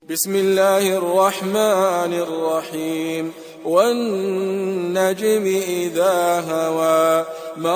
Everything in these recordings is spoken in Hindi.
बिस्मिल्लाहिर्रहमानिर्रहीम वन्नज्मि इज़ा हवा मा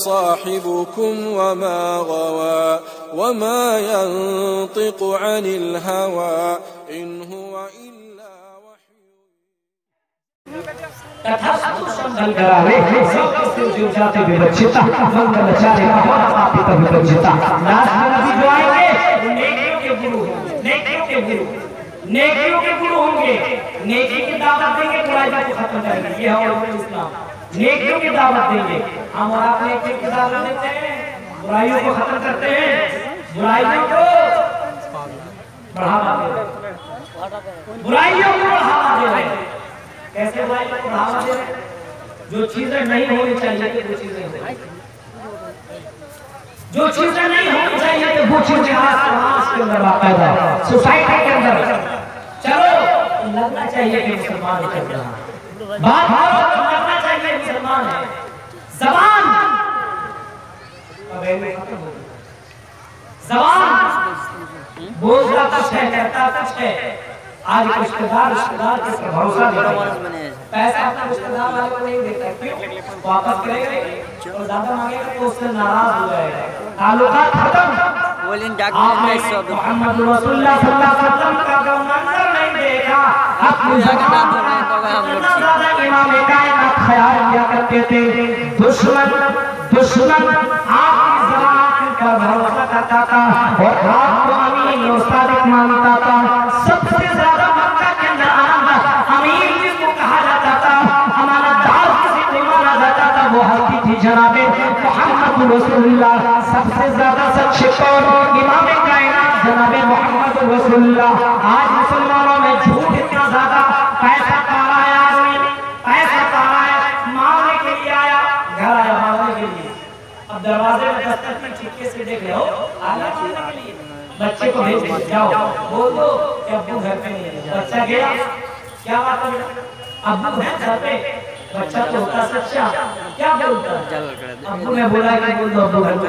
साहिबुकुम वमा गवा वमा यंतिक़ु अनिल हवा इन हुवा इल्ला तथास्तु संभल करावे सबसे जाते विवक्षिता मंगल चारे महापापित विवक्षिता लास्ट में नबी जो आएंगे नेकियों के गुरु नेकियों के गुरु होंगे। नेकी की दावत देंगे, बुराई को खत्म करेंगे। ये है इस्लाम। नेकियों की दावत देंगे, हम और आप नेकियों की दावत देते हैं, बुराइयों को खत्म करते हैं, बुराइयों को बढ़ावा देते हैं, बुराइयों को बढ़ावा दे रहे हैं। कैसे बुराई को बढ़ावा दे रहे हैं? जो चीजें नहीं होनी चाहिए वो चीजें हों, जो चीजें नहीं होनी चाहिए तो वो चीजें समाज के अंदर वाक़या सोसाइटी के अंदर चलो लगना चाहिए कि मुसलमान चल रहा है, बात लगना चाहिए मुसलमान है। ज़बान ज़बान बोलता कुछ है, कहता कुछ है। आज रिश्तेदार के भरोसा नहीं, पैसा अपना रिश्तेदार वाले को नहीं देता, क्यों? वापस करेगा और ज्यादा मांगेगा तो उससे नाराज हो जाएगा, ताल्लुकात खत्म। आपने मोहम्मद रसूलुल्लाह सल्लल्लाहु अलैहि वसल्लम का मंजर नहीं देखा, अपनी ज़बान इमाम कायनात ख्याल किया करते थे। दुश्मन आपकी ज़बान पर भरोसा करता था और आपको अमीन और सादिक मानता था। सबसे ज्यादा मक्का के अंदर अमीर जिसको कहा जाता था, अमानतदार किसी को माना जाता था, वो हस्ती थी जनाबे मोहम्मद रसूलुल्लाह। सबसे ज्यादा सच्चे कौन? इमाम कायनात जनाबे मोहम्मद रसूलुल्लाह। आज मुसलमानों में झूठ इतना ज्यादा, पैसा पा रहा है आदमी, पैसा पा रहा है, मांगने के लिए आया, घर आया मांगने के लिए, अब दरवाजे में दस्तक में छिपके से देख रहे हो, आया मांगने के लिए। बच्चे को भेज दो, जाओ बोल दो कि अब्बू घर पे नहीं है। बच्चा गया, क्या बात है बेटा? अब्बू है घर पे। बच्चा तो होता सच्चा, क्या बोलता? अब्बू ने बोला कि बोल दो अब्बू घर पे।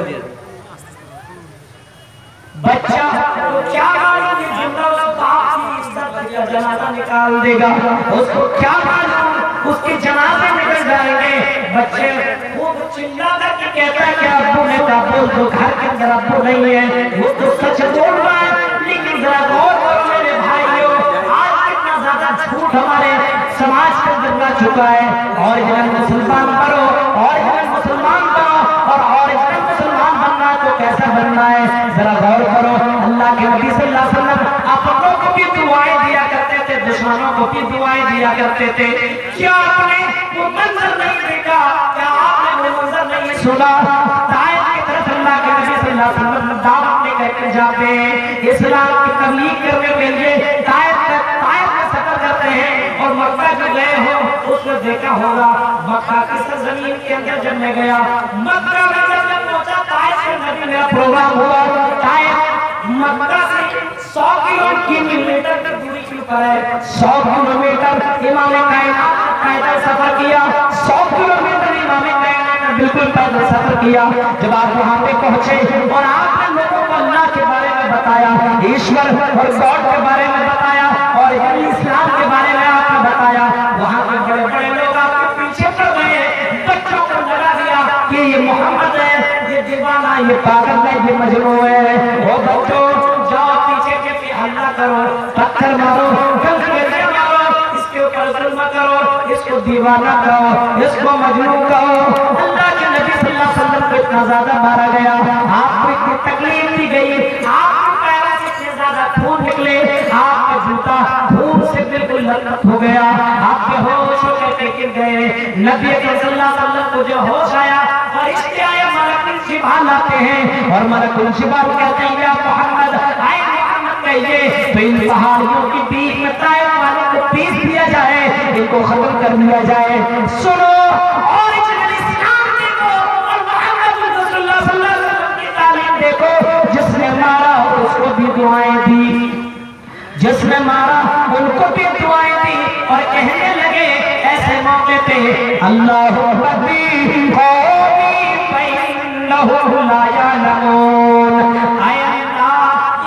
बच्चा तो क्या मालूम कि जिंदा उस बाप की इज्जत का जनाजा निकाल देगा, उसको क्या मालूम उसके जनाजे निकल जाएंगे। बच्चे वो चिल्ला करके कहता है कि अब्बू ने कहा बोल दो घर के अंदर अब्बू नहीं है। वो तो सच बोल रहा है, लेकिन जरा गौर करो मेरे भाइयों, आज कितना ज्यादा झूठ हमारे समाज के अंदर आ चुका है। ओरिजिनल मुसलमान बनो, ओरिजिनल मुसलमान बनो, और ओरिजिनल मुसलमान बनना है तो कैसा बनना है जरा गौर करो। अल्लाह के नबी सल्लल्लाहु अलैहि वसल्लम अपनों को भी दुआएं दिया करते थे, दुश्मनों को भी दुआएं दिया करते थे। क्या आपने वो मंजर नहीं देखा? क्या आपने वो मंजर नहीं सुना? ताइफ की तरफ अल्लाह के नबी सल्लल्लाहु अलैहि वसल्लम दावत लेकर जाते हैं, इस्लाम की तबलीग करने के लिए ताइफ में सफर करते हैं। और मक्का जो गए हो उसने देखा होगा, मक्का की सरजमीन के अंदर जब मैं गया, मक्का में जब पहुंचा, ताइफ में नबी मेरा प्रोग्राम हुआ। ताइफ मक्का से 100 किलोमीटर की दूरी के ऊपर है, 100 किलोमीटर इमाम कायनात पैदल सफर किया, 100 किलोमीटर इमाम कायनात ने बिल्कुल पैदल सफर किया। जब आप वहां पे पहुंचे और आपने लोगों को अल्लाह के बारे में बताया, ईश्वर और गॉड के बारे में बताया, और इस्लाम के बारे में आपने बताया, वहां के बड़े बड़े लोग आपके पीछे पड़ गए, बच्चों को लगा दिया कि ये मोहम्मद है, ये दीवाना, ये पागल है, ये मजनू है। वो बच्चों जाओ पीछे के हल्ला करो, पत्थर मारो, गंदगियां मारो, इसके ऊपर जुल्म करो, इसको दीवाना कहो, इसको मजनू कहो। अल्लाह के नबी सल्लल्लाहु अलैहि वसल्लम को इतना ज्यादा मारा गया, आपको इतनी तकलीफ दी गई, आपके पैरों से इतने ज्यादा खून निकले, आपका जूता खून से बिल्कुल लथपथ हो गया, आपके होश होकर गिर गए। नबी सल्लल्लाहु अलैहि वसल्लम को जो होश आया, फरिश्ते आए, मलकुल जिबाल लाते हैं, और मलकुल जिबाल कहते हैं या मोहम्मद, आए मोहम्मद कहिए तो इन पहाड़ियों के बीच में ताइफ वालों को पीस दिया जाए, इनको खत्म कर दिया जाए। सुनो, ओरिजिनल इस्लाम देखो और मोहम्मद रसूलुल्लाह सल्लल्लाहु अलैहि वसल्लम की तालीम देखो। जिसने मारा उसको भी दुआएं दी, जिसने मारा उनको भी दुआएं दी, और कहने लगे ऐसे मौके पे अल्लाहु रब्बी कौमी फइन्नहु ला यालमून। आय अल्लाह,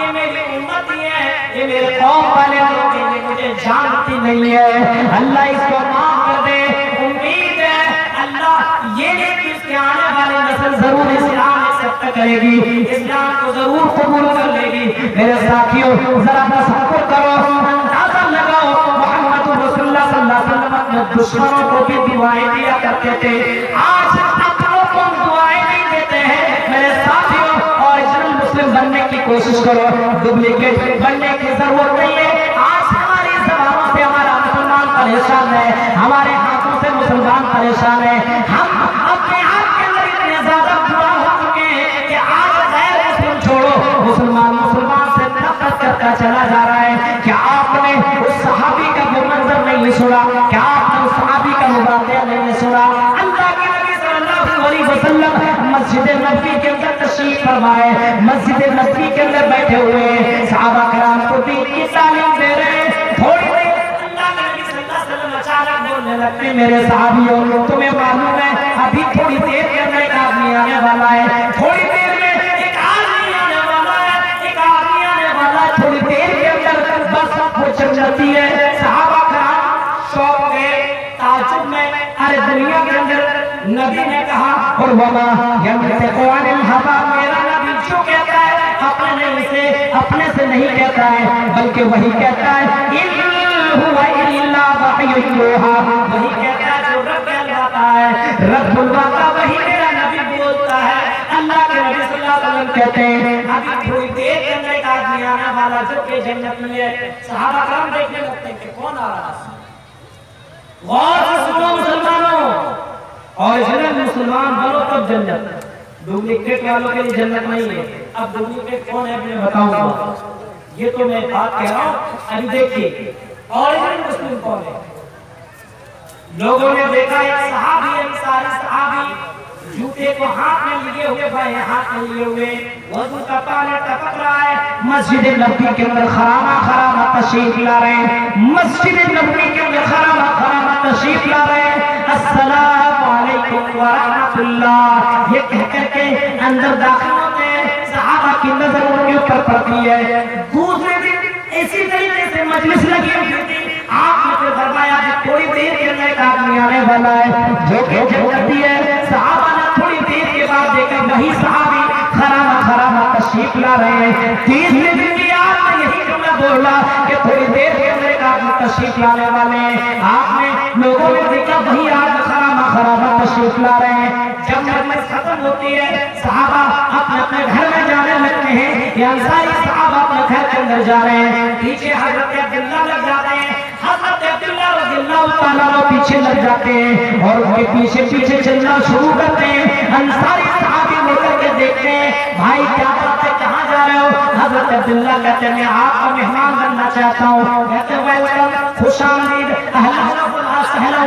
ये मेरी उम्मत ही है, ये तेरे कौम वाले लोग मुझे जानती नहीं है, अल्लाह इसको माफ कर दे। उम्मीद है अल्लाह ये नहीं कि इसके आने वाली नस्ल जरूर इस्लाम एक्सेप्ट करेगी, इस्लाम को जरूर कबूल कर लेगी। मेरे साथियों जरा तसव्वुर करो, अंदाजा लगाओ, मोहम्मद रसूलुल्लाह सल्लल्लाहु अलैहि वसल्लम अपने दुश्मनों को भी दुआएं दिया करते थे, आज अपनों को दुआएं नहीं देते हैं। मेरे साथियों ओरिजिनल मुस्लिम बनने की कोशिश करो, डुप्लीकेट बनने की जरूरत नहीं है। आज हमारी जबानों से हमारा मुसलमान परेशान है, हमारे हाथों से मुसलमान परेशान है। हम अपने आप के अंदर इतने ज्यादा बुरा हो चुके हैं कि आज गैर मुस्लिम छोड़ो, मुसलमान से नफरत करता चला जा रहा है। क्या आपने उस सहाबी का वो मंजर नहीं सुना? क्या आपने उस सहाबी का मुबारक नहीं सुना? अल्लाह के नबी सल्लल्लाहु अलैहि वसल्लम मस्जिद नबवी के अंदर तशरीफ फरमाए, मस्जिद नबवी के अंदर बैठे हुए सहाबा कराम को दीन की तालीम दे रहे हैं। थोड़ी देर अल्लाह के नबी सल्लल्लाहु अलैहि वसल्लम अचानक बोलने लगते, मेरे सहाबियों तुम्हें मालूम है अभी थोड़ी देर के अंदर एक आदमी आने वाला है, थोड़ी देर में एक आदमी आने वाला है, एक आदमी आने वाला है, थोड़ी देर के अंदर बस वो जन्नती है। सहाबा कराम शौक गए, ताज्जुब में, अरे दुनिया के अंदर नबी ने कहा और वमा यंतिकु अनिल हवा, मेरा नबी जो कहता है अपने से नहीं कहता है, बल्कि वही कहता है इन हुवा इल्ला वहयुन यूहा, वही कहता है जो रब कहलाता है, रब बुलवाता वही मेरा नबी बोलता है। अल्लाह के नबी सल्लल्लाहु अलैहि वसल्लम कहते हैं अभी थोड़ी देर के अंदर एक आदमी आने वाला जो कि जन्नत में है। सहाबा कराम देखने लगते हैं कि कौन आ रहा है। गौर से सुनो मुसलमानों, ओरिजिनल मुसलमान बनो तब जन्नत, डुप्लीकेट वालों के लिए जन्नत नहीं है। अब डुप्लीकेट कौन है मैं बताऊंगा, ये तो मैं बात कह रहा हूँ। अभी देखिए ओरिजिनल मुस्लिम कौन है। लोगों ने देखा एक सहाबी अंसारी सहाबी जूते को हाथ में लिए हुए, भाई हाथ में लिए हुए, वजू का पानी टपक रहा है, मस्जिद नबवी के अंदर खरामा तशरीफ ला रहे हैं, मस्जिद नबवी के अंदर खरामा तशरीफ ला रहे हैं। अस्सलामु अलैकुम व रहमतुल्लाह ये कह करके अंदर दाखिल होते हैं, सहाबा की नजर उनके ऊपर पड़ती है। दूसरे दिन इसी तरीके से मजलिस लगी हुई थी, आपने फिर फरमाया कि थोड़ी देर के अंदर एक आदमी आने वाला है जो जन्नती है। सहाबा ने थोड़ी देर के बाद देखा वही सहाबी खरामा तशरीफ ला रहे हैं। तीसरे दिन भी आपने यही जुमला बोला कि थोड़ी देर के अंदर एक आदमी तशरीफ लाने वाले हैं। आपने लोगों ने देखा वही आदमी खरामा तशरीफ ला रहे हैं। जब मजलिस खत्म होती है सहाबा अपने अपने घर में जाने लगते हैं, ये अंसारी सहाबा अपने घर के अंदर जा रहे हैं, पीछे हजरत अब्दुल्लाह लग जाते हैं, हजरत अब्दुल्लाह रज़ियल्लाहु ताला पीछे लग जाते हैं और उनके पीछे पीछे चलना शुरू करते हैं। अंसारी सहाबी लेकर के देखते हैं, भाई क्या बात है, कहाँ जा रहे हो? हजरत अब्दुल्लाह कहते हैं मैं आपका मेहमान बनना चाहता हूँ। कहते हैं वेलकम, खुशामदीद, अहला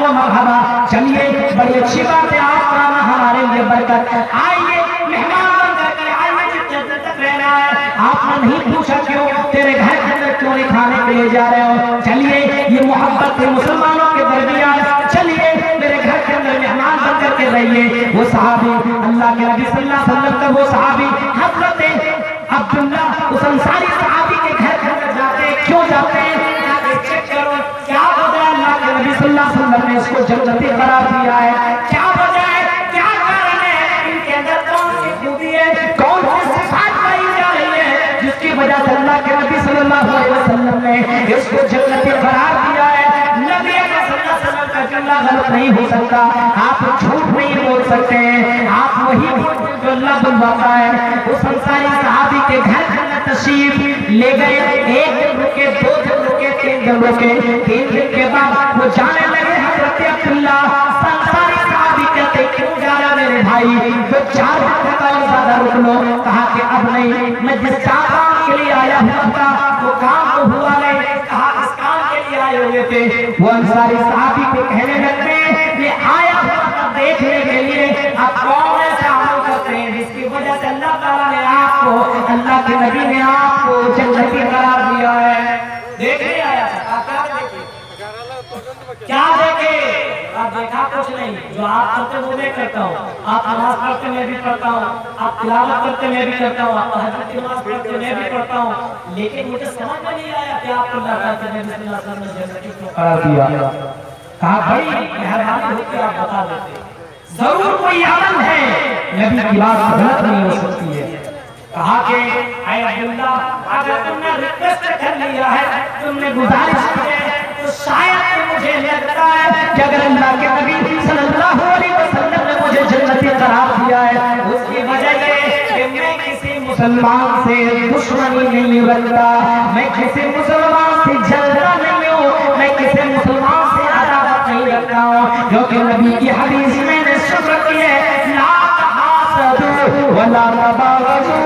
व मरहबा, चलिए बड़ी अच्छी बात है, आपका आना हमारे लिए बरकत, आइए मेहमान बनकर के आइए, जितने तक रहना है। आपने नहीं पूछा क्यों, तेरे घर के अंदर क्यों नहीं खाने के लिए जा रहे हो? चलिए ये मोहब्बत है मुसलमानों के दरमियान, चलिए मेरे घर के अंदर मेहमान बनकर के रहिए। वो सहाबी अल्लाह के नबी सल्लल्लाहु अलैहि वसल्लम का वो सहाबी हजरत अब्दुल्ला उस अंसारी सहाबी के घर के अंदर जाते हैं। क्यों जाते हैं? चेक करो क्या वजह है, अल्लाह के नबी सल्लल्लाहु अलैहि वसल्लम ने इसको जन्नती करार दिया है, क्या वजह है, क्या कारण है, इनके अंदर कौन सी खूबी है, कौन सी सिफात पाई जा रही है जिसकी वजह से अल्लाह के नबी सल्लल्लाहु अलैहि वसल्लम ने इसको जन्नती करार दिया है। नबी सल्लल्लाहु अलैहि वसल्लम का जुमला गलत नहीं हो सकता, आप झूठ नहीं बोल सकते हैं, आप वही जो अल्लाह बुलवाता है। उस अंसारी सहाबी के घर के अंदर तशरीफ ले गए, एक दिन रुके, दो दिन रुके, तीन दिन रुके, 3 दिन के बाद वो जाने लगे। हजरत अब्दुल्ला अंसारी सहाबी कहते क्यों जा रहा मेरे भाई, तो 4 दिन तक और ज्यादा रुक लो। कहा कि अब नहीं, मैं जिस काम के लिए आया हुआ था वो काम तो हुआ नहीं। कहा इस काम के लिए आए हुए थे। वो अंसारी सहाबी को कहने लगते हैं ये आया हुआ था देखने के लिए आप कौन ऐसा अमल करते हैं जिसकी वजह से अल्लाह ताला ने आपको, अल्लाह के नबी ने आपको जन्नती करार दिया है। देखने आया था, क्या देखे? देखा कुछ नहीं, जो आप करते वो मैं करता हूँ, आप नमाज पढ़ते मैं भी पढ़ता हूँ, आप तिलावत करते मैं भी करता हूँ, आप तहज्जुद की नमाज पढ़ते मैं भी पढ़ता हूँ, लेकिन मुझे समझ में नहीं आया कि आपको अल्लाह ताला ने जन्नती क्यों करार दिया। कहा भाई मेहरबानी होकर आप बता देते, जरूर कोई अमल है नबी की बात गलत नहीं हो सकती है। कहा कि ऐ अब्दुल्ला, अगर तुमने रिक्वेस्ट कर लिया है, तुमने गुजारिश की है, तो शायद मुझे लगता है कि अगर अल्लाह के नबी सल्लल्लाहु अलैहि वसल्लम ने मुझे जन्नती करार दिया है, उसकी वजह ये कि मैं किसी मुसलमान से दुश्मनी नहीं रखता, मैं किसी मुसलमान से जलता नहीं हूँ, मैं किसी मुसलमान से अदावत नहीं रखता हूँ, क्योंकि नबी की हदीस मैंने सुन रखी है, ला तहासदू वला तबागजू,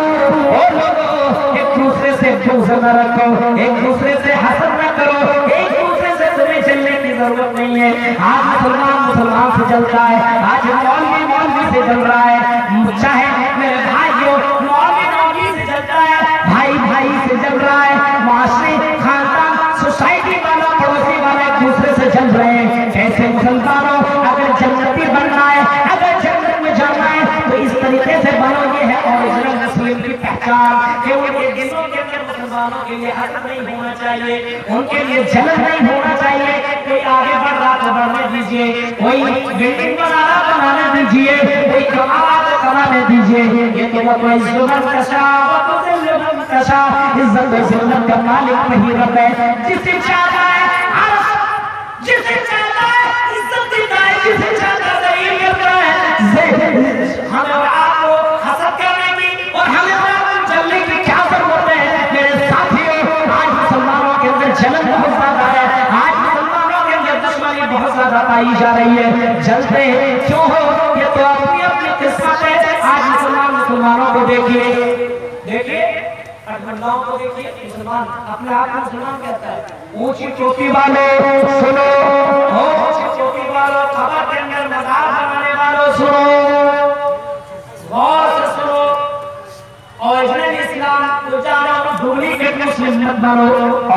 ओ लोगों एक दूसरे से बुग़्ज़ न रखो, एक दूसरे से हसद न करो, एक दूसरे से तुम्हें जलने की जरूरत नहीं है। आज मुसलमान से जलता है, आज मौलवी से जल रहा है, चाहे मेरे भाइयों मौलवी से जलता है, भाई से जल रहा है, माशरे खानदान सोसाइटी वाला पड़ोसी वाला एक दूसरे से जल रहे हैं। ऐसे मुसलमानों अगर जन्नती बनना है, अगर जन्नत में जाना है, तो इस तरीके से बनो। ये है ओरिजिनल मुस्लिम की पहचान कि उनके दिलों के अंदर मुसलमानों के लिए हसद नहीं होना चाहिए, उनके लिए जलन नहीं होना चाहिए। कोई आगे बढ़ रहा तो बढ़ने दीजिए, कोई बिल्डिंग बना रहा बनाने दीजिए, कोई कमा रहा तो कमाने दीजिए। ये तो कोई जुल्म कशा इज्जत जुल्म का मालिक नहीं रब है, जिसे चाहता है जिसे चाहता है इज्जत देता है, जिसे चाहता है ज़लील करता है। हमें और आपको हसद करने की और हमें और आपको जलने की क्या जरूरत है? मेरे साथियों, आज मुसलमानों के अंदर जलन बहुत ज्यादा है, आज मुसलमानों के अंदर दुश्मनी बहुत ज्यादा पाई जा रही है। जलते हैं क्यों हो? ये तो अपनी अपनी किस्मत है। आज मुसलमानों को देखिए अठमंडाओं को देखिए, मुसलमान अपने आप को मुसलमान कहता है। ऊंची टोपी वालों सुनो, ऊंची टोपी वालों, खबर के अंदर मजाक बनाने वालों सुनो, गौर से सुनो, ओरिजिनल इस्लाम को जानो, डुप्लीकेट मुस्लिम मत बनो,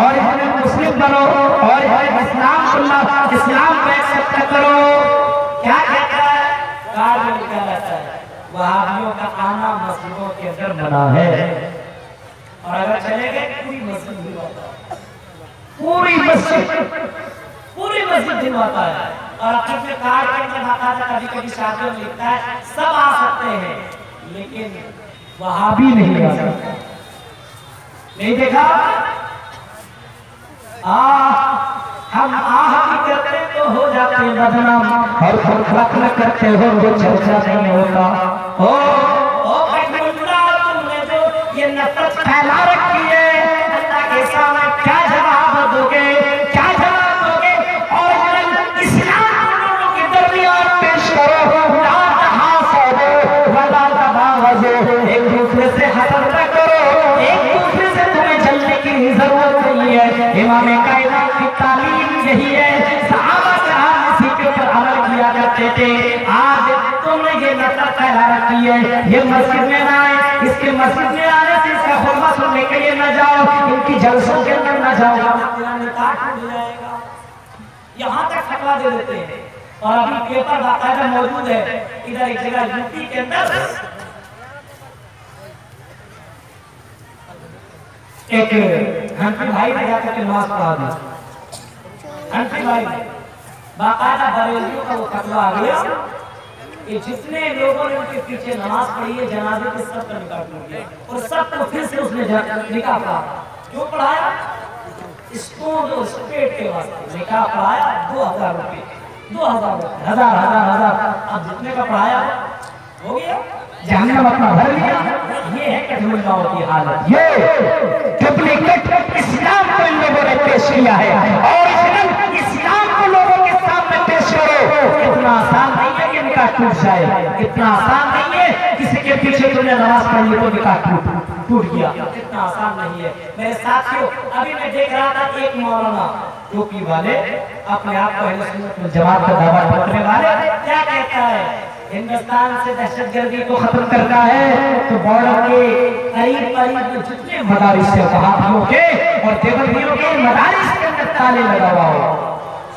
ओरिजिनल मुस्लिम बनो, और इस्लाम को एक्सेप्ट करो। क्या कहता है? कार्ड में लिखा रहता है वहाबियों का आना मस्जिदों के अंदर मना है, और अगर चले गए पूरी मस्जिद दिलवाता है, पूरी मस्जिद दिलवाता है। और अपने कार्ड के अंदर बाकायदा कभी शादियों में लिखता है सब आ सकते हैं, लेकिन वहाबी नहीं आ सकता। नहीं देखा? हम आहती करते तो हो जाते बदनाम, और खत्म करते हो वो चर्चा नहीं होता। तुमने जो ये नफरत फैला रखी है, अल्लाह के सामने क्या जवाब दोगे? क्या जवाब दोगे? और इस्लाम लोगों के दरमियान पेश करो, ला तहासदू वला तबागजू, एक दूसरे से हसद न करो, एक दूसरे से तुम्हें जलने की जरूरत नहीं है। इमाम कायनात की तालीम यही है, सहाबा कराम इसी के ऊपर अमल किया करते थे। आज तुमने ये नफरत फैला रखी है, ये मस्जिद में ना आए, इसके मस्जिद में आने से इसका खुतबा सुनने के लिए न जाओ, इनकी जलसों के अंदर न जाओ, यहाँ तक फतवा दे देते हैं। और अभी पेपर बाकायदा मौजूद है इधर एक जगह यूपी के अंदर, एक हनफी भाई ने जाकर के नमाज पढ़ा दी। हनफी भाई बाकायदा बरेलियों का वो फतवा आ गया कि जितने लोगों ने उनके पीछे नमाज पढ़ी है जनाजे के सब का निकाह टूट गया, और सबको फिर से उसने निकाह पढ़ा। क्यों पढ़ाया? स्टोन और स्पेट के वास्ते निकाह पढ़ाया। 2000 रुपये, 2000 हजार। अब जितने का पढ़ाया हो गया, जहन्नम अपना भर लिया। ये है कठमुल्लाओं की हालत, ये डुप्लीकेट इस्लाम को इन लोगों ने पेश किया है, और इस्लाम को लोगों के सामने पेश करो। इतना आसान नहीं है कि निकाह टूट जाए, इतना आसान नहीं है किसी के पीछे तुमने नमाज पढ़ ली तो निकाह टूट गया, इतना आसान नहीं है। मेरे साथियों, अभी मैं देख रहा था एक मौलाना टोपी वाले अपने आप को अहले सुन्नत वल जमात का दावा करने वाले क्या कहता है, हिंदुस्तान से दहशतगर्दी को खत्म करना है तो बॉर्डर के करीब जितने मदारिस से वहाबियों के और देवबंदियों के मदारिस के अंदर ताले लगा हुआ हो।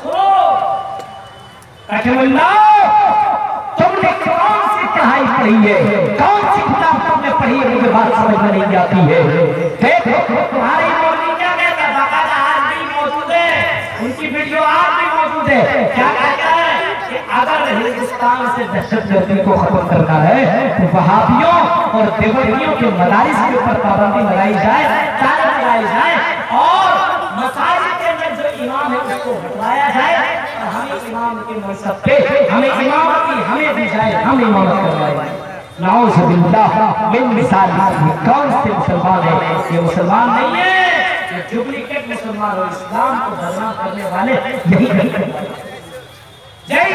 सुनो, कठमुल्ला तुमने कौन सी पढ़ाई पढ़ी है, कौन सी किताब तुमने पढ़ी है, मुझे बात समझ में नहीं आती है। देखो तुम्हारी मौलवी क्या कहता है, बाकायदा आज भी मौजूद है, उनकी वीडियो आज भी मौजूद है। क्या कहता है कि अगर हिंदुस्तान से दहशतगर्दी को खत्म करना है तो वहाबियों और देवबंदियों के मदारिस के ऊपर पाबंदी लगाई जाए, ताला लगाई जाए और मसाजिद के अंदर जो इमाम है उसको हटवाया जाए और हमें इमाम के मनसब पे हमें इमामती हमें दी जाए, हम इमामत करवाएं। नाउज़ुबिल्लाह मिन मिसाल कौन से मुसलमान है, ये मुसलमान नहीं है, ये डुप्लीकेट मुसलमान और इस्लाम को बदनाम करने वाले यही जय।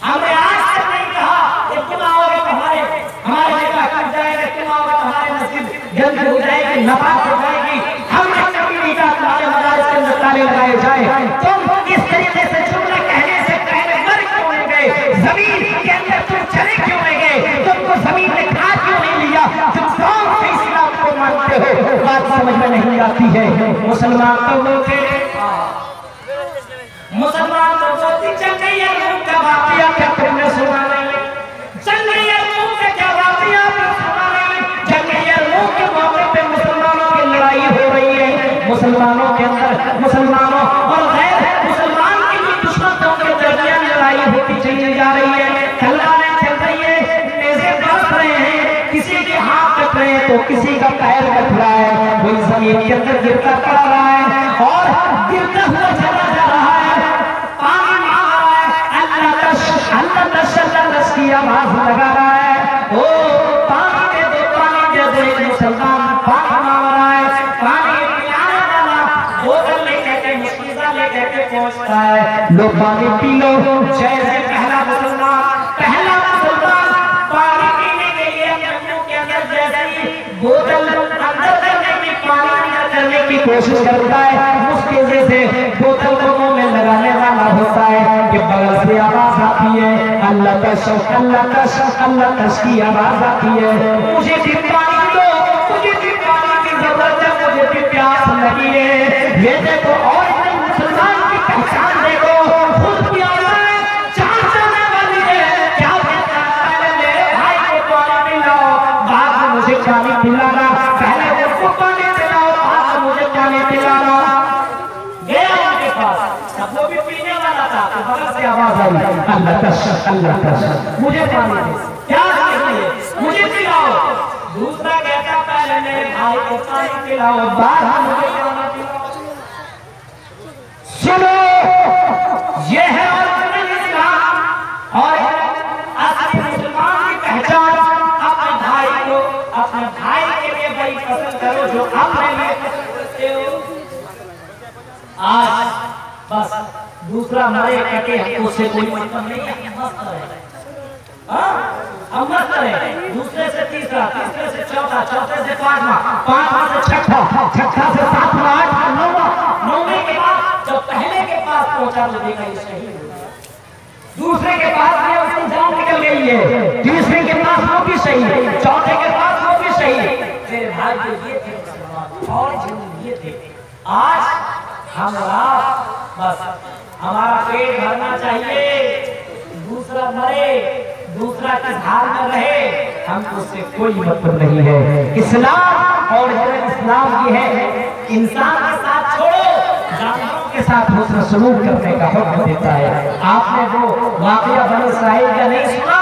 हमने आज तक नहीं कहा कि तुम आओगे तुम्हारे हमारे जगह कट जाएगा, तुम आओगे तुम्हारे मस्जिद जल्द हो जाएगी, नफात हो जाएगी। हमने कभी नहीं कहा तुम्हारे मदारिस के अंदर ताले लगाए जाए। तुम इस तरीके से जुमला कहने से पहले मर क्यों नहीं गए, जमीन के अंदर तुम चले क्यों नहीं गए, तुमको जमीन ने खा क्यों नहीं लिया, तुम कौन से इस्लाम को मानते हो, बात समझ में नहीं आती है। मुसलमान तो वो थे, मुसलमान तो वो थी जंगैया का वाक़या, क्या तुमने सुना नहीं, जंगैया से क्या वाक़या आपने सुना नहीं। जंगैया के मौके पे मुसलमानों की लड़ाई हो रही है, मुसलमानों के अंदर मुसलमानों और गैर मुसलमान के भी दुश्मनों के दरमियान लड़ाई होती चली जा रही है, तलवारें चल रही है, नेज़े बरस रहे हैं, किसी के हाथ कट रहे हैं तो किसी का पैर कट रहा है, कोई जमीन के अंदर गिरता पड़ रहा है और गिरता हुआ चला जा रहा है, पानी मांग रहा है, अल्लाह तश की आवाज लगा रहा है, ओ पानी दे दो, पानी दे दो। मुसलमान पानी मांग रहा है, पानी पिलाने वाला बोतल लेकर के मुस्किजा लेकर के पहुंचता है, लो पानी पी लो। जैसे पहला मुसलमान पानी पीने के लिए अपने मुंह के अंदर जैसे बोतल अंदर करने की पानी निकल करने की कोशिश करता है, मुस्किल से बोतल को मुंह में लगाने वाला होता है कि बगल से आवाज आती है, अल्लाह तश की आवाज आती है, मुझे भी पानी दो, मुझे भी पानी की जरूरत है, मुझे भी प्यास लगी है। ये देखो और मुसलमान की पहचान देखो, खुद प्यासा है, जान जाने वाली है, क्या कहता है, पहले मेरे भाई को पानी पिलाओ, बाद में मुझे पानी पिलाना, पहले उसको पानी पिलाओ, बाद में मुझे पानी पिलाना। गया उनके पास, अब वो भी पीने वाला था, तो बगल से आवाज आई, अल्लाह तश मुझे पानी दे, क्या चाहिए मुझे पिलाओ। दूसरा कहता पहले मेरे भाई को पानी पिलाओ, बाद में मुझे पानी पिलाओ। सुनो, ये है ओरिजिनल इस्लाम और असली मुसलमान की पहचान। अपने भाई को अपने भाई के लिए वही पसंद करो जो अपने लिए पसंद करते हो। आज बस दूसरा मरे कटे हमको से कोई मतलब नहीं है, मस्त रहे, हम मस्त रहे, दूसरे से तीसरा, तीसरे से चौथा, चौथे से पांचवा, पांचवा से छठा, छठा से सातवां, आठवां, नौवां, नौवे के बाद जब पहले के पास पहुंचा तो देखा ये सही है, दूसरे के पास गया उसकी जान निकल गई है, तीसरे के पास वो भी सही है, चौथे के पास वो भी सही है, मेरे भाई ये थे और ये थे। आज हम बस हमारा पेट भरना चाहिए, दूसरा मरे, दूसरा किस हाल में रहे, हमको उससे कोई मतलब नहीं है। इस्लाम और इस्लाम की है, इंसान के साथ छोड़ो, जानवरों के साथ हुस्न सलूक करने का हुक्म देता है। आपने वो वाक़या बनी इस्राइल का नहीं सुना?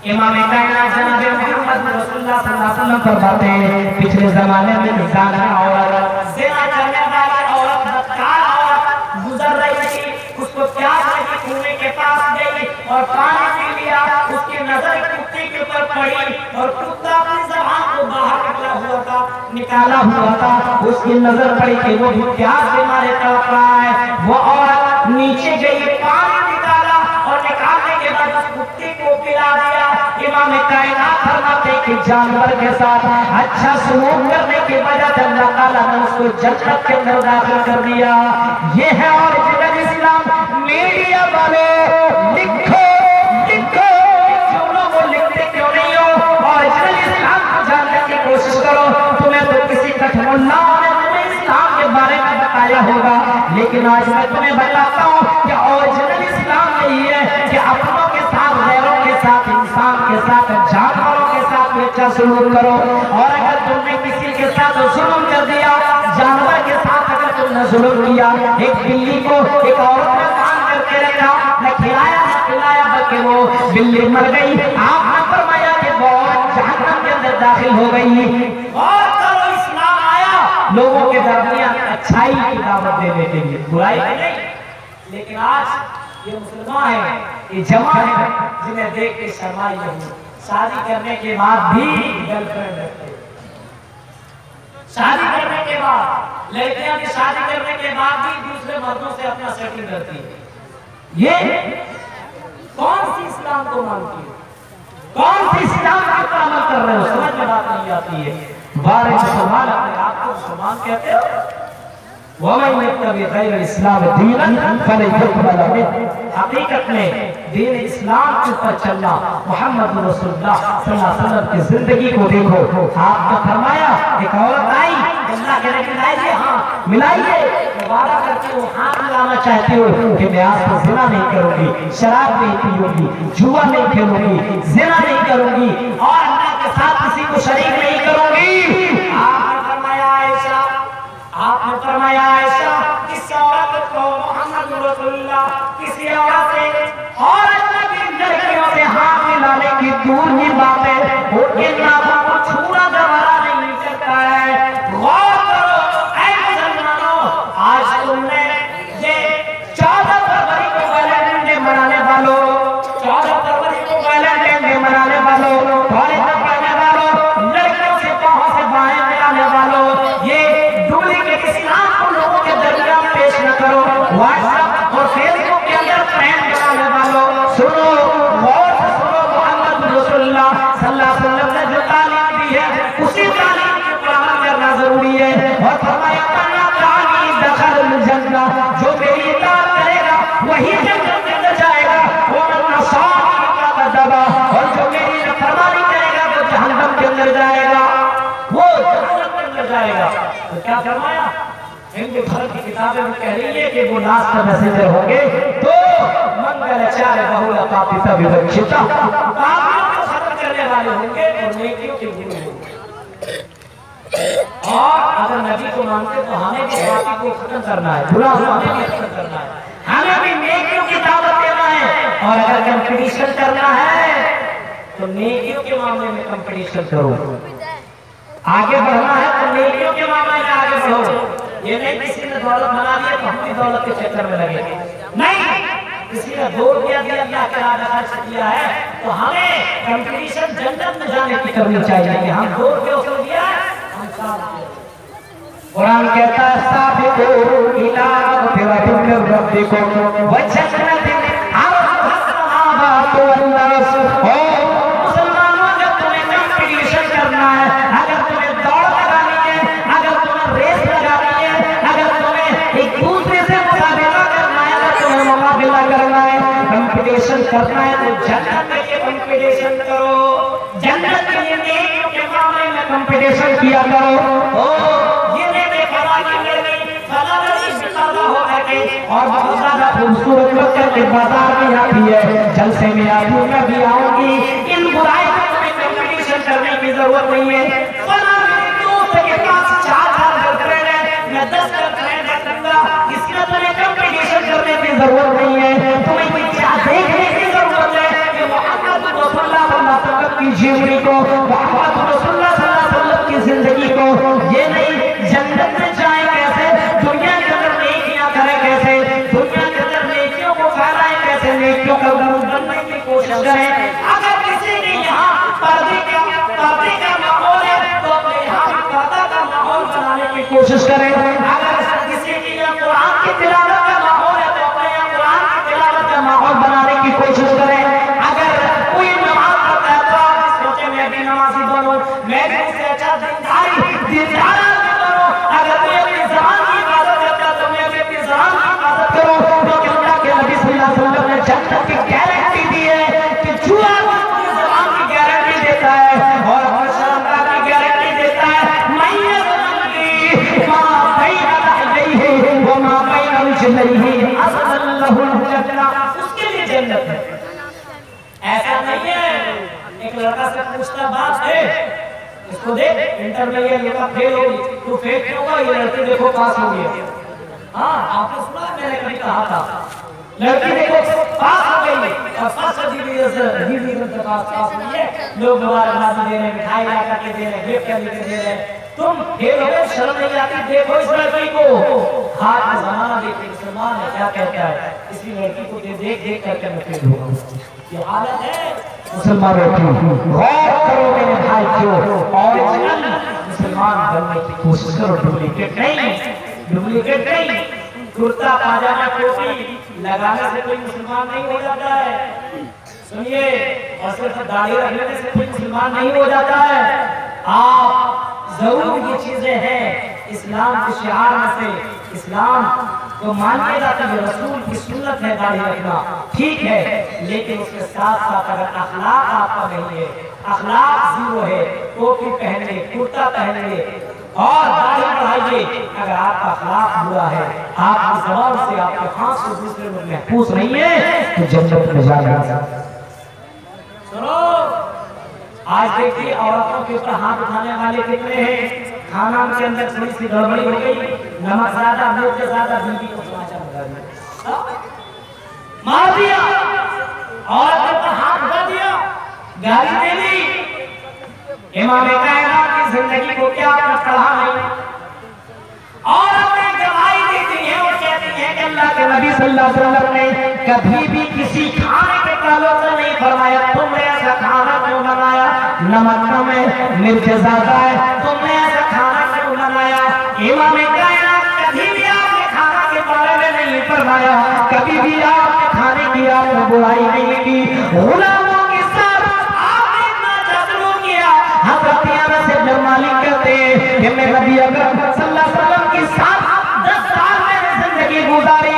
इमाम कायनात जनाब मोहम्मद रसूलुल्लाह सल्लल्लाहु अलैहि वसल्लम फरमाते हैं, पिछले जमाने में निकाला औरत, ज़िना करने वाली औरत, बदकार औरत गुजर रही थी, उसको प्यास लगी, कुएं के पास गई और पानी पी लिया, उसकी नजर कुत्ते के ऊपर पड़ी और कुत्ता अपनी ज़बान को बाहर निकाला हुआ था, उसकी नजर पड़ी कि वो प्यास के मारे तड़प रहा है, वो औरत नीचे गई, पानी निकाला और निकालने के बाद उस कुत्ते को पिला दिया। इमाम कायनात फरमाते कि जानवर के साथ अच्छा सलूक करने की वजह से अल्लाह ताला ने उसको जन्नत के अंदर दाखिल कर दिया। ये है ओरिजिनल इस्लाम। मीडिया वाले लिखो लिखो, क्यों लोग लिखते क्यों नहीं हो? ओरिजिनल इस्लाम को जानने की कोशिश करो। तुम्हें तो किसी कठमुल्ला ने तुम्हें इस्लाम के बारे में बताया लाया होगा। लेकिन आज मैं तुम्हें बताता हूँ कि ओरिजिनल इस्लाम यही है कि अपनों के साथ, गैरों के साथ, इंसान के साथ, जानवरों के साथ अच्छा सलूक करो। और अगर तुमने किसी के साथ जुल्म कर दिया, जानवर के साथ अगर तुमने जुल्म किया, एक बिल्ली को एक औरत ने बांध करके रखा, न खिलाया न पिलाया, बल्कि वो बिल्ली मर गई, आपने फरमाया कि वो जहन्नम के अंदर दाखिल हो गई। और करो इस्लाम आया लोगों के दरमियान अच्छाई की दावत देने के लिए, बुराई नहीं। लेकिन आज ये मुसलमान है, ये जमा है, जिन्हें देख के शर्माई नहीं, शादी करने के बाद भी गर्लफ्रेंड रखते, शादी करने के बाद लड़कियां भी शादी करने के बाद भी दूसरे मर्दों से अपना सेटिंग करती है। ये कौन सी इस्लाम को मानती है, कौन सी इस्लाम पर अमल कर रहे हो, समझ में बात नहीं आती है। बार मुसलमान अपने आप को मुसलमान कहते हो, हकीकत में दीन इस्लाम के ऊपर चलना, मोहम्मद रसूलुल्लाह सल्लल्लाहु अलैहि वसल्लम की जिंदगी को देखो। आपने फरमाया एक औरत आई, अल्लाह के नबी मिलाइए, हाँ मिलाइए, वादा करके वो हाथ मिलाना चाहते हो कि मैं आज से जिना नहीं करूंगी, शराब नहीं पीऊंगी, जुआ नहीं खेलूंगी, जिना नहीं करूंगी और अल्लाह के साथ किसी को शरीक नहीं करूंगी। आपने फरमाया आयशा, आपने फरमाया आयशा, किस औरत को मोहम्मद रसूलुल्लाह किसी औरत से और नबी लड़कियों से हाथ मिलाने की दूर की बात है, उनके नाभों को छूना गवारा नहीं करता है। गौर करो ऐ मुसलमानों, आज तुमने ये 14 फरवरी को वैलेंटाइन डे मनाने वालों, 14 फरवरी को वैलेंटाइन डे मनाने वालों, कॉलेज में पढ़ने वालों, लड़कियों से बाहों से बाहें मिलाने वालों, ये इस्लाम को लोगों के दरमियान पेश न करो। व्हाट्सएप और फेसबुक के अंदर फ्रेंड बनाने वालों, सुनो गौर से सुनो, मोहम्मद रसूलुल्लाह सल्लल्लाहु अलैहि वसल्लम ने जो तालीम दी है उसी तालीम पर अमल करना जरूरी है। और फरमाया दखल जन्नत, जो मेरी इताअत करेगा वही जन्नत के अंदर जाएगा, और जो मेरी नाफरमानी करेगा वो जहन्नम के अंदर जाएगा, वो जहन्नम के अंदर जाएगा। तो क्या फरमाया, हिंदू धर्म की किताबें में कह रही है कि वो लास्ट मैसेंजर होंगे तो मंगलाचार्य बहुल काफिता विवक्षिता, पापियों को खत्म करने वाले होंगे और नेकियों के गुरु होंगे। और अगर नबी को मानते तो हमें भी पापी को खत्म करना है, बुरा हमें भी खत्म करना है, हमें भी नेकियों की दावत देना है। और अगर कंपटीशन करना है तो नेकियों के मामले में कंपटीशन करो, आगे बढ़ना है तो नेकियों के मामले में आगे बढ़ो। ये नहीं किसी ने दौलत बना दिया तो हम भी दौलत के चक्कर में लगे, नहीं, किसी ने 2 रुपया दिया, अल्लाह के राह में खर्च किया है तो हमें कंपटीशन जन्नत में जाने की करनी चाहिए कि हम 2 रुपया उसको दिया है, हम 7 रुपया। कुरान कहता है साबिक़ू इला मग़फ़िरतिन रब्बिकुम व जन्नतिन अर्ज़ुहा समावातु वल अर्ज़। मुसलमानों, अगर तुम्हें कंपटीशन करना है, अगर तुम्हें दौड़ लगानी है, अगर तुम्हें रेस लगानी है, अगर तुम्हें एक दूसरे से मुकाबला करना है, अगर तुम्हें मुकाबला करना है, कंपटीशन करना है तो जन्नत के लिए कंपटीशन करो, जन्नत के लिए नेकियों के मामले में कंपटीशन किया करो। और बहुत ज्यादा खूबसूरत लगकर के बाजार में आती है, जलसे में आती मैं भी आऊंगी, इन बुराई में कंपटीशन करने की जरूरत नहीं है। दोस्त के पास 4 गर्लफ्रेंड है, मैं 10 गर्लफ्रेंड रखूंगा, इसमें तुम्हें कंपटीशन करने की जरूरत नहीं है। तुम्हें कोई क्या देखने की जरूरत है कि मोहम्मद रसूलुल्लाह सल्लल्लाहु अलैहि वसल्लम की जीवनी को, मोहम्मद रसूलुल्लाह सल्लल्लाहु अलैहि वसल्लम की जिंदगी को, ये नहीं जन्नत में जाए कैसे, दुनिया के अंदर नेकियां करें कैसे, दुनिया के अंदर नेकियों को फैलाएं कैसे, नेकियों का गुरु बनने की कोशिश करें। अगर किसी ने यहाँ पर्दे का माहौल है तो अपने यहाँ पर्दा का माहौल बनाने की कोशिश करें। अगर किसी की यहाँ कुरान की तिलावत का माहौल है तो अपने यहाँ कुरान की तिलावत का माहौल बनाने की कोशिश करें। अगर कोई नमाज पढ़ता है तो सोचे मैं भी नमाजी बनूं, मैं भी उससे अच्छा दिनदार बनूं। अगर कोई अपनी ज़बान की इबादत करता है तो मैं भी अपनी ज़बान की इबादत करूं, क्योंकि अल्लाह के नबी सल्लल्लाहु अलैहि वसल्लम ने जन्नत की गारंटी दी है कि जो अपनी ज़बान की गारंटी देता है और अपने शर्म की गारंटी देता है, मैं ये ज़बान की मां भई है उसके लिए जन्नत है। ऐसा नहीं है एक लड़का से पूछता बात है, इसको देख इंटर में ये लड़का फेल हो गई, तू फेल क्यों हुआ? ये लड़की देखो पास हो गई। हाँ आपने सुना, मैंने कभी कहा था लड़की देखो पास हो गई और पास पास हुई है, लोग मुबारकबाद दे रहे हैं, मिठाई ला करके दे रहे हैं, गिफ्ट करके दे रहे हैं, तुम फेल हो गए, शर्म नहीं आती? देखो इस लड़की को, हाथ का जमाना देखिए मुसलमान है क्या कहता है, इसी लड़की को देख देख करके मैं फेल हो गया। ये हालत है मुसलमानों की। गौर करो मेरे भाइयों, ओरिजिनल मुसलमान बनने की कोशिश करो, डुप्लीकेट नहीं। कुर्ता पाजामा टोपी लगाने से कोई मुसलमान नहीं हो जाता है, सुनिए, और सिर्फ दाढ़ी रखने से कोई मुसलमान नहीं हो जाता है। आप जरूर ये चीजें हैं इस्लाम के शिआर में से, इस्लाम को मानिएगा तो ये रसूल की सुन्नत है दाढ़ी रखना, ठीक है, लेकिन उसके साथ साथ अगर अखलाक आपका नहीं है, अखलाक जीरो है, टोपी पहनिए, कुर्ता पहनिए और दाढ़ी बढ़ाइए, अगर आपका अखलाक बुरा है, आपकी ज़बान से आपके हाथ से दूसरे लोग महफूज नहीं है, तो जन्नत में जाएगा। सुनो, आज देखिए औरतों के ऊपर हाथ उठाने वाले कितने हैं। खाना के अंदर थोड़ी सी गड़बड़ी हो गई, नमक ज्यादा, मिर्च ज्यादा, बीवी को मार दिया, औरत पर हाथ उठा दिया, गाली दे दी। इमाम कायनात की जिंदगी को क्या आपने पढ़ा नहीं? और अपने गवाही देती है और कहती है कि अल्लाह के नबी सल्लल्लाहु अलैहि वसल्लम ने कभी भी किसी खाने के ताल्लुक से नहीं फरमाया तुमने ऐसा खाना क्यों बनाया, नमक कम है, मिर्च ज्यादा है, तुमने ऐसा खाना क्यों बनाया। इमाम कायनात कभी भी आपने खाना के बारे में नहीं फरमाया, कभी भी आपने खाने की आपने बुराई नहीं की, गुलामों के साथ आपने इतना जज्बा किया। हज़रत अनस इब्न मालिक कहते हैं कि मैं नबी अकरम सल्लल्लाहु अलैहि वसल्लम के साथ 10 साल मैंने जिंदगी गुजारी,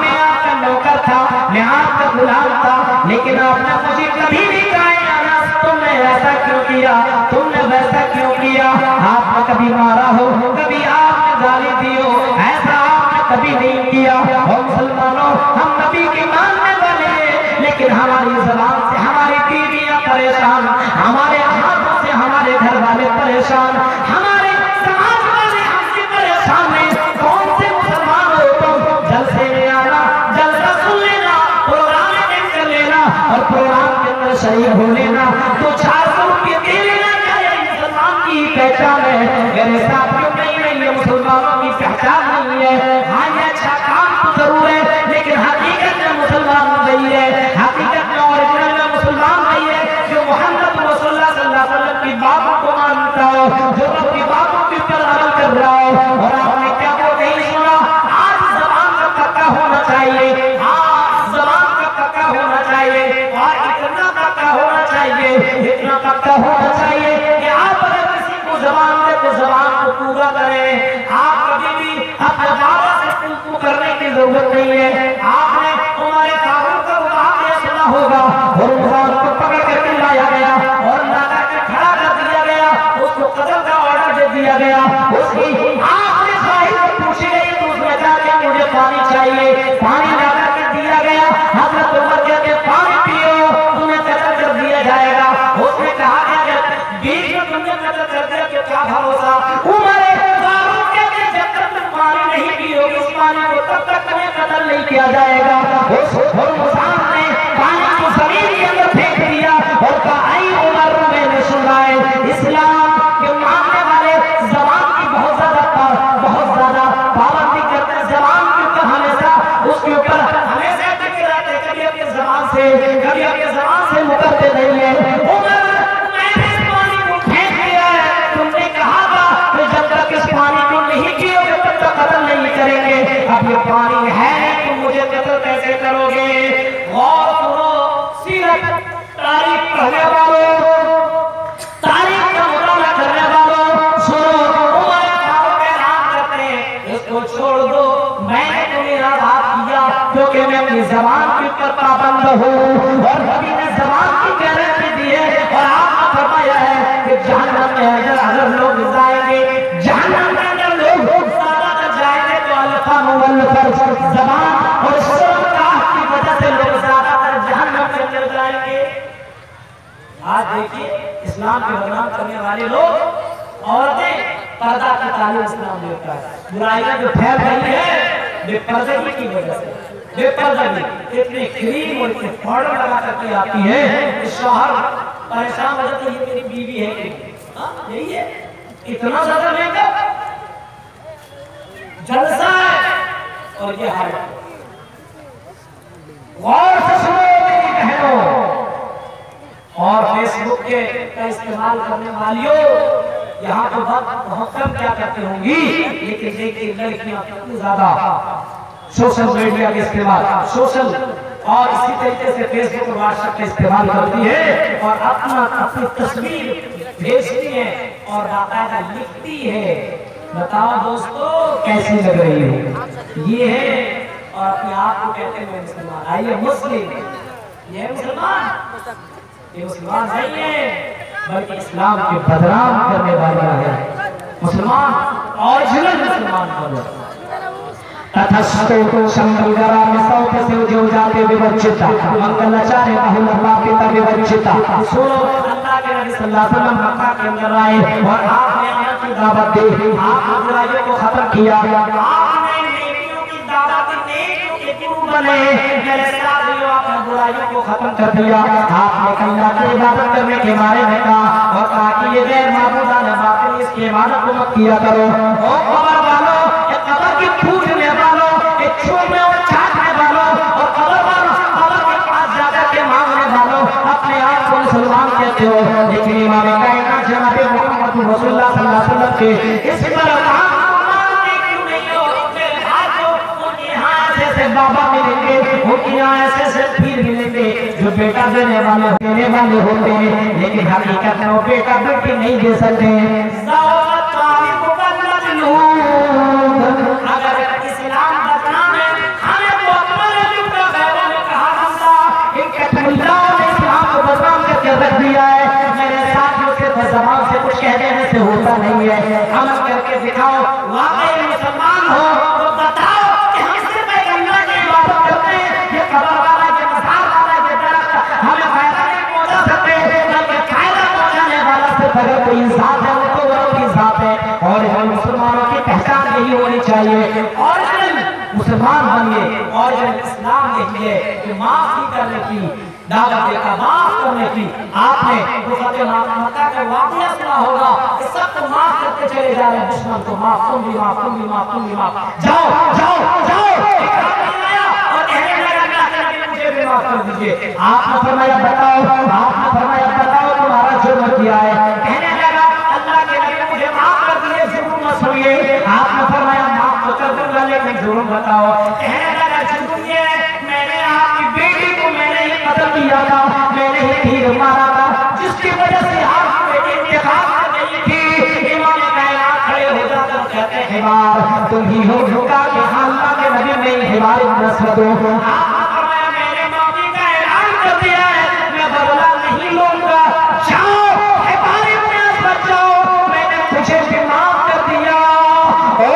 मैं आपका नौकर था, मैं आपका गुलाम था, लेकिन आपने मुझे कभी भी कहा अनस तुमने ऐसा क्यों किया, तुमने वैसा क्यों किया, आपने कभी मारा हो, कभी आपने गाली दी हो, ऐसा आपने कभी नहीं किया। और मुसलमानों, हम नबी के मानने वाले हैं, लेकिन हमारी ज़बान से हमारी बीवियां परेशान, हमारे हाथों से हमारे घर वाले परेशान, हमारे समाज वाले हमसे परेशान हैं। कौन से मुसलमान हो तुम? जलसे में आना, जलसा सुन लेना, प्रोग्राम अटेंड कर लेना और प्रोग्राम के अंदर शरीक हो लेना, तो 400 रुपये दे लेना, क्या मुसलमान की पहचान है? मेरे साथ क्यों नहीं है? ये मुसलमानों की पहचान नहीं है। हाँ ये अच्छा काम तो जरूर है, लेकिन हकीकत में मुसलमान नहीं है, हकीकत में ओरिजिनल में मुसलमान नहीं है जो मोहम्मद रसूलुल्लाह सल्लल्लाहु अलैहि वसल्लम की बातों को मानता हो, जो अपनी बातों के ऊपर अमल कर रहा हो। और आपने क्या वो नहीं सुना? आज ज़बान का पक्का होना चाहिए, हाँ ज़बान का पक्का होना चाहिए, और इतना पक्का होना चाहिए, इतना पक्का होना चाहिए कि आप अगर किसी को ज़बान दे तो ज़बान को पूरा करें। आप कभी भी अपने बाबा से पूछू करने की जरूरत नहीं है। आपने हमारे फारूक का वाक़या सुना होगा, और को पकड़ करके लाया गया और लाकर के खड़ा कर दिया गया, उसको कत्ल का ऑर्डर दे दिया गया, उसकी आखिरी ख्वाहिश पूछी गई तो उसने कहा कि मुझे पानी चाहिए, पानी लाकर के दिया गया। हज़रत उमर कहते पानी पियो, तुम्हें कत्ल कर दिया जाएगा। उसने कहा कि बीच में तुमने कत्ल कर दिया तो क्या भरोसा। उमर फारूक कहते जब तक तुम पानी नहीं पियोगे इस पानी को, तब तक तुम्हें कत्ल नहीं किया जाएगा। और मुसाफ ने पानी को जमीन के अंदर फेंक दिया और कहा आई उमर मैंने सुना है इस्लाम के मानने वाले ज़बान की बहुत ज्यादा पाबंदी करते हैं, ज़बान के ऊपर हमेशा उसके ऊपर हमेशा टिके रहते, कभी अपनी ज़बान से कभी अपनी ज़बान से मुकरते नहीं है। उमर मैंने इस पानी को फेंक दिया है, तुमने कहा था कि जब तक इस पानी को नहीं पियोगे तब तक कत्ल नहीं करेंगे, अब ये पानी है तो मुझे कत्ल कैसे करोगे। और सुनो, सीरत तारीख पढ़ने वालों, तारीख का मुताला करने वालों, सुनो, उमर फारूक ऐलान करते हैं इसको छोड़ दो, मैंने तो मेरा बात किया क्योंकि मैं अपनी ज़बान के ऊपर पाबंद हूँ और नबी ने ज़बान की गारंटी दी है। और आपने फरमाया है कि जहन्नम में अगर लोग जाएंगे, जहन्नम में अगर लोग ज्यादातर जाएंगे तो अल्फा मुवल्लफर जालिम इस्लाम देता है। बुराइयां जो फैल रही है बेपर्दगी की वजह से, बेपर्दगी इतने क्रीम और इतने पाउडर लगा करके आती है कि शौहर परेशान हो जाता है, ये मेरी बीवी है कि यही है, इतना ज्यादा मेकअप, जलसा है, और ये हाल। गौर से सुनो मेरी बहनों और फेसबुक के का इस्तेमाल करने वालियों, यहाँ तो बहुत कम क्या करते होंगी, लेकिन देखिए लड़कियां कितनी ज्यादा सोशल मीडिया के इस्तेमाल, सोशल और इसी तरीके से फेसबुक और व्हाट्सएप का इस्तेमाल करती है और अपनी तस्वीर भेजती है और बाकायदा लिखती है। बताओ दोस्तों कैसी लग रही हो, ये है, और अपने आप को कहते हैं मुसलमान। आइए मुस्लिम, ये मुसलमान, ये मुसलमान नहीं है बल्कि इस्लाम के बदनाम करने वाला है। मुसलमान ओरिजिनल मुसलमान बोलो। तथस्तु संगलगरा में सौत से जो जाते विवचिता मंगलाचार्य बहुलमा पिता विवचिता। सुनो अल्लाह के नबी सल्लल्लाहु अलैहि वसल्लम मक्का के अंदर आए और आपने आमद की दावत दी, आपने बुराइयों को खत्म किया, आपने नेकियों की दावत दी, नेकियों के गुरु बने। मेरे साथियों आपने बुराइयों को खत्म कर दिया, आपने अल्लाह की इबादत करने के बारे में कहा और कहा कि ये गैर माबूदाना बातिल इसकी इबादत को मत किया करो। ओ कब्र वालों, ये कब्र की पूजने वालों, ये छूने और चाटने वालों और कब्र वालों, कब्र के पास जाकर के मांगने वालों, अपने आप को मुसलमान कहते हो, लेकिन इमाम कायनात जनाब मोहम्मद रसूलुल्लाह सल्लल्लाहु अलैहि वसल्लम के इस पर बाबा मिलेंगे, उनके यहाँ ऐसे पीर मिलेंगे जो बेटा देने वाले होते हैं, लेकिन हकीकत में वो बेटा बेटी नहीं दे सकते। अगर इस्लाम बदनाम है, हमें तो अपने कहा इस्लाम को बदनाम करके रख दिया है। मेरे साथियों से जबान से कुछ कह देने से होता नहीं है, अमल करके दिखाओ, वाकई मुसलमान हो तो बताओ अगर कोई इंसान है वो तो वो इंसान है। और मुसलमानों की पहचान यही होनी चाहिए, और मुसलमान बनिए और इस्लाम देखिए कि माफी करने की दावत देता, माफ करने की। आपने मक्का का वाक़या सुना होगा, इस सब को माफ करते चले जा रहे हैं, दुश्मन को माफ, तुम भी माफ, तुम भी माफ, तुम भी माफ, जाओ जाओ जाओ और कहने लगा मुझे भी माफ कर दीजिए। आपने फरमाया बताओ, आपने फरमाया बताओ तुम्हारा जुर्म किया है। कहने लगा अल्लाह के नबी मुझे माफ कर दिए, जुर्म मत सुनिए। आपने फरमाया माफ तो कर दूंगा लेकिन जुर्म बताओ। कहने लगा जुर्म ये मैंने आपकी बेटी को मैंने ही कत्ल किया था, मैंने ही तीर मारा था, जिसकी वजह से आपकी बेटी इंतकाल कर गई थी। इमाम कायनात खड़े हो जाकर कहते हैं हिमार तुम ही हो झुका के अल्लाह के नबी में हिमार नस्ल दो। आपने फरमाया मैंने माफी का ऐलान कर दिया है, मैं बदला नहीं लूंगा, जाओ तुझे भी माफ कर दिया। ओ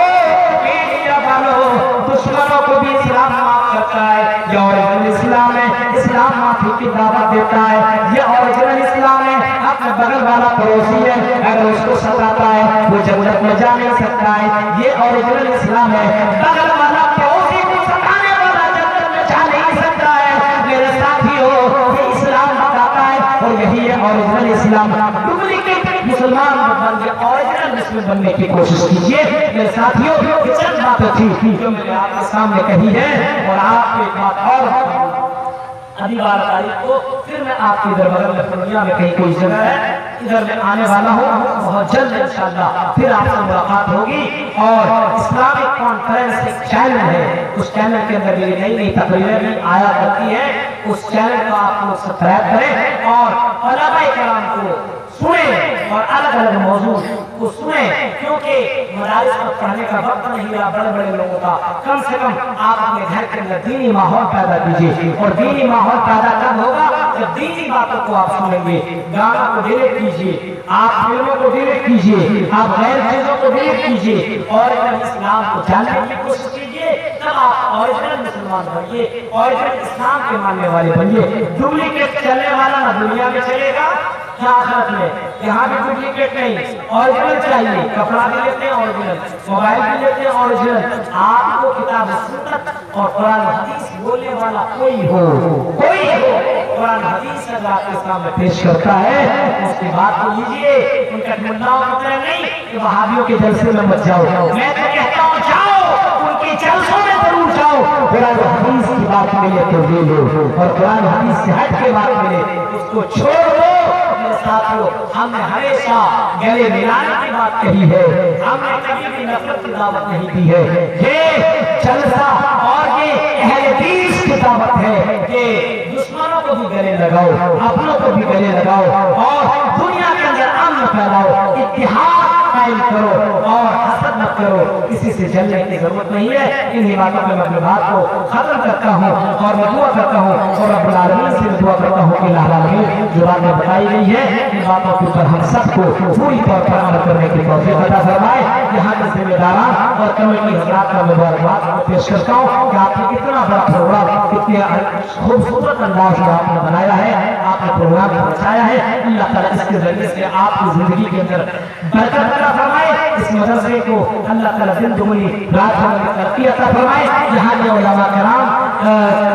मीडिया वालों, दुश्मनों को भी इस्लाम माफ करता है, ये ओरिजिनल इस्लाम है। इस्लाम माफी की दावत देता है, ये ओरिजिनल इस्लाम है। अपने बगल वाला पड़ोसी है, अगर उसको सताता है वो जन्नत में जा नहीं सकता है, ये ओरिजिनल इस्लाम है। बगल वाला पड़ोसी को सताने वाला जन्नत में जा नहीं सकता है। मेरे साथियों, ये इस्लाम बताता है और यही है ओरिजिनल इस्लाम। डुप्लीकेट मुसलमान बन के ओरिजिनल मुस्लिम बनने की कोशिश कीजिए। मेरे साथियों, चंद बातें थी जो मैंने आपके सामने कही है, और आपको एक बात और अभी 12 तारीख को फिर मैं आपके इधर बगल में पूर्णिया में कहीं कोई जगह है, इधर मैं आने वाला हूँ, बहुत जल्द इंशाअल्लाह फिर आपसे मुलाकात होगी। और इस्लामिक कॉन्फ्रेंस एक चैनल है, उस चैनल के अंदर मेरी नई नई तकरीरें भी आया करती है, उस चैनल को आप लोग सब्सक्राइब करें और उलमाए कराम को सुने और अलग अलग मौजू को सुने, क्योंकि मदारिस में पढ़ने का वक्त नहीं रहा बड़े बड़े लोगों का। कम से कम आप अपने घर के अंदर दीनी माहौल पैदा कीजिए, और दीनी माहौल पैदा कब होगा जब दीनी बातों को आप सुनेंगे। गाना को डिलीट कीजिए, आप फिल्मों को डिलीट कीजिए, आप गैर चीजों को डिलीट कीजिए और इस्लाम को जानने की कोशिश कीजिए, तब आप ओरिजिनल मुसलमान बनिए, ओरिजिनल इस्लाम के मानने वाले बनिए। डुप्लीकेट चलने वाला ना दुनिया में चलेगा क्या आखिरत में यहाँ भी डुप्लीकेट नहीं, ओरिजिनल चाहिए। कपड़ा भी लेते हैं ओरिजिनल, मोबाइल भी लेते हैं ओरिजिनल। आपको किताब सुन्नत और कुरान हदीस बोलने वाला कोई हो, कुरान हदीस अगर आपके सामने पेश करता है उसकी बात को लीजिए। उनका मुद्दा मतलब नहीं कि वहाबियों के जलसे में मत जाओ, मैं तो कहता हूँ जाओ, उनके जलसों में जरूर जाओ। कुरान हदीस की बात मिले तो ले लो, और कुरान हदीस से हट के बात मिले उसको छोड़ दो। मेरे साथियों, हमने हमेशा गले मिलाने की बात कही है, हमने कभी भी नफरत की दावत नहीं दी है। ये जलसा और ये अहले हदीस की दावत है कि दुश्मनों को भी गले लगाओ, अपनों को भी गले लगाओ, और दुनिया के अंदर अमन फैलाओ, इत्तेहाद कायम करो और हसद मत करो। किसी से जलने की जरूरत नहीं है। इन बातों में मैं अपनी बात को खत्म करता हूँ और मैं दुआ करता हूँ और रब्बुल आलमीन से मैं दुआ करता हूँ कि अल्लाह ताला जो बातें बताई गई है इन बातों के ऊपर हम सबको पूरी तौर पर अमल करने की तौफीक अता फरमाए। यहाँ के जिम्मेदारान और कमेटी हज़रात का मुबारकबाद पेश करता हूँ कि आपने कितना बड़ा प्रोग्राम, कितने खूबसूरत अंदाज में आपने बनाया है, आपने प्रोग्राम पहुँचाया है। अल्लाह ताला इसके जरिए से आपकी जिंदगी के अंदर बरकत अता फरमाए। इस मदरसे को अल्लाह ताला जिंदगी रात में तरक्की अता फरमाए। यहाँ के उलमा कराम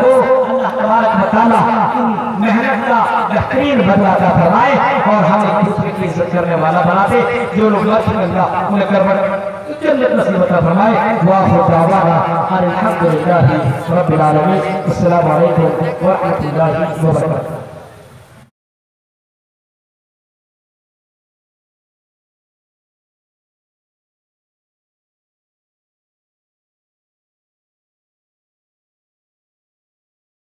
को अल्लाह तबारक व तआला मेहनत का बेहतरीन बदला अता फरमाए और हम एक दूसरे की इज्जत करने वाला बनाते। जो लोग मत करना उन्हें कर जन्नत नसीब अता फरमाए। वाह दावाना अल्हम्दुलिल्लाह रब्बिल आलमीन। अस्सलामु अलैकुम व रहमतुल्लाहि व बरकातहू।